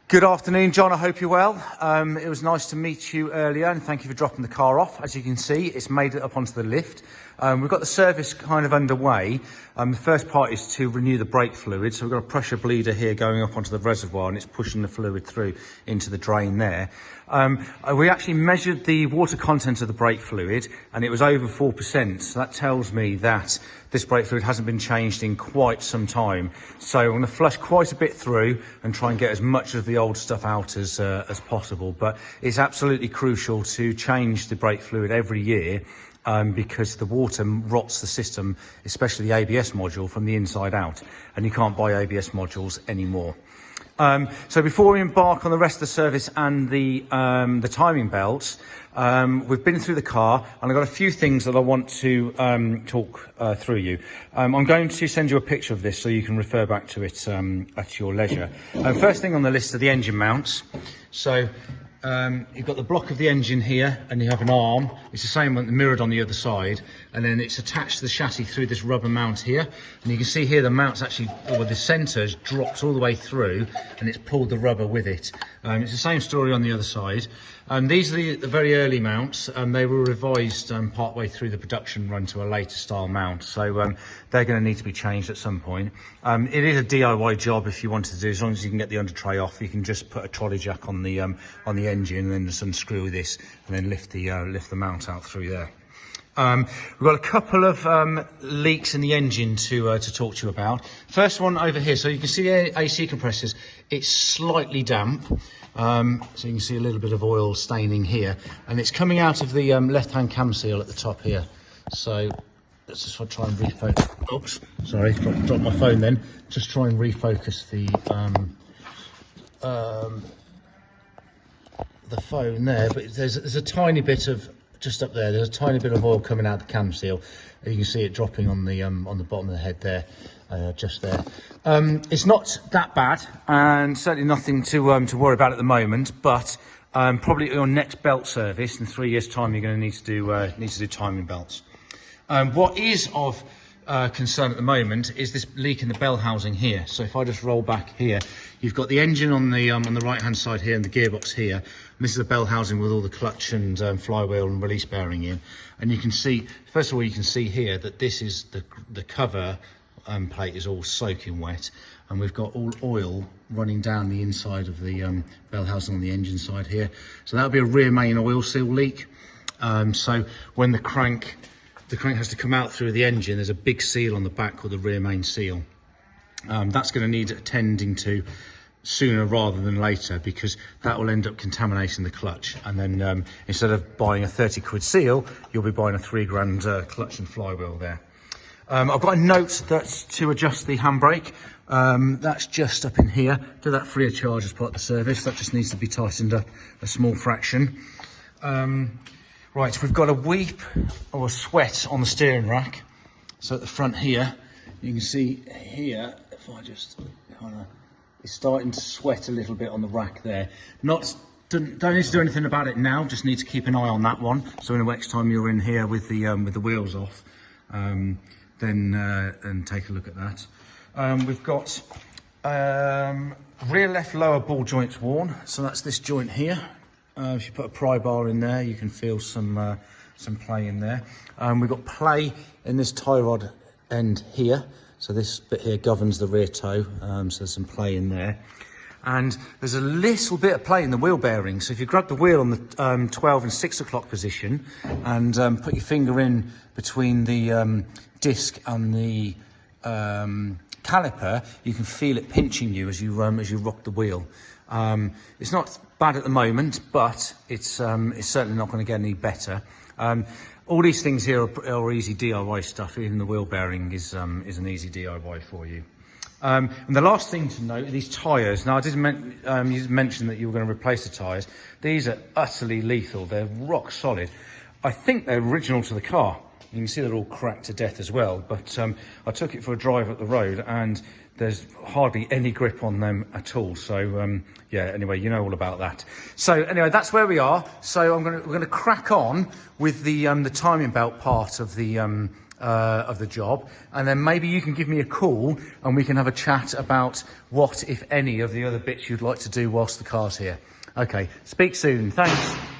Good afternoon, John. I hope you're well. It was nice to meet you earlier, and thank you for dropping the car off. As you can see, it's made it up onto the lift. We've got the service kind of underway. The first part is to renew the brake fluid. So we've got a pressure bleeder here going up onto the reservoir, and it's pushing the fluid through into the drain there. We actually measured the water content of the brake fluid, and it was over 4%. So that tells me that this brake fluid hasn't been changed in quite some time. So I'm going to flush quite a bit through and try and get as much of the old stuff out as possible. But it's absolutely crucial to change the brake fluid every year. Because the water rots the system, especially the ABS module, from the inside out, and you can't buy ABS modules anymore. So before we embark on the rest of the service and the timing belts, we've been through the car, and I've got a few things that I want to talk through you. I'm going to send you a picture of this so you can refer back to it at your leisure. First thing on the list are the engine mounts. So you've got the block of the engine here, and you have an arm. It's the same one mirrored on the other side, and then it's attached to the chassis through this rubber mount here. And you can see here the mount's actually, or the centre's dropped all the way through, and it's pulled the rubber with it. It's the same story on the other side. These are the very early mounts, and they were revised partway through the production run to a later style mount. So they're going to need to be changed at some point. It is a DIY job if you wanted to do, as long as you can get the under tray off. You can just put a trolley jack on the engine, and then just unscrew this, and then lift the mount out through there. We've got a couple of leaks in the engine to talk to you about. First one over here, so you can see AC compressors. It's slightly damp, so you can see a little bit of oil staining here, and it's coming out of the left-hand cam seal at the top here. So let's just try and refocus. Oops, sorry, dropped my phone then. Just try and refocus the phone there, but there's a tiny bit of, just up there, there's a tiny bit of oil coming out the cam seal. You can see it dropping on the bottom of the head there, just there. It's not that bad, and certainly nothing to worry about at the moment, but probably your next belt service in 3 years' time, you're going to need to do timing belts. What is of concern at the moment is this leak in the bell housing here. So if I just roll back here, you've got the engine on the right hand side here, and the gearbox here. And this is a bell housing with all the clutch and flywheel and release bearing in. And you can see, first of all, you can see here that this is the cover plate is all soaking wet, and we've got all oil running down the inside of the bell housing on the engine side here. So that'll be a rear main oil seal leak. So when the crank has to come out through the engine, there's a big seal on the back called the rear main seal. That's going to need attending to sooner rather than later, because that will end up contaminating the clutch, and then instead of buying a 30 quid seal, you'll be buying a £3 clutch and flywheel there. I've got a note that's to adjust the handbrake. That's just up in here. Do that free of charge as part of the service. That just needs to be tightened up a small fraction. Right, we've got a weep or a sweat on the steering rack. So at the front here, you can see here, if I just kind of, it's starting to sweat a little bit on the rack there. Don't need to do anything about it now, just need to keep an eye on that one. So in the next time you're in here with the wheels off, then take a look at that. We've got rear left lower ball joints worn. So that's this joint here. If you put a pry bar in there, you can feel some play in there. We've got play in this tie rod end here. So this bit here governs the rear toe, so there's some play in there. And there's a little bit of play in the wheel bearing. So if you grab the wheel on the 12 and 6 o'clock position, and put your finger in between the disc and the caliper, you can feel it pinching you as you rock the wheel. It's not bad at the moment, but it's certainly not going to get any better. All these things here are easy DIY stuff. Even the wheel bearing is an easy DIY for you. And the last thing to note are these tyres. Now, I did you mentioned that you were going to replace the tyres. These are utterly lethal. They're rock solid. I think they're original to the car. You can see they're all cracked to death as well. But I took it for a drive up the road, and there's hardly any grip on them at all. So yeah, anyway, you know all about that. So anyway, that's where we are. So we're going to crack on with the timing belt part of the of the job, and then maybe you can give me a call and we can have a chat about what, if any, of the other bits you'd like to do whilst the car's here. Okay, speak soon. Thanks.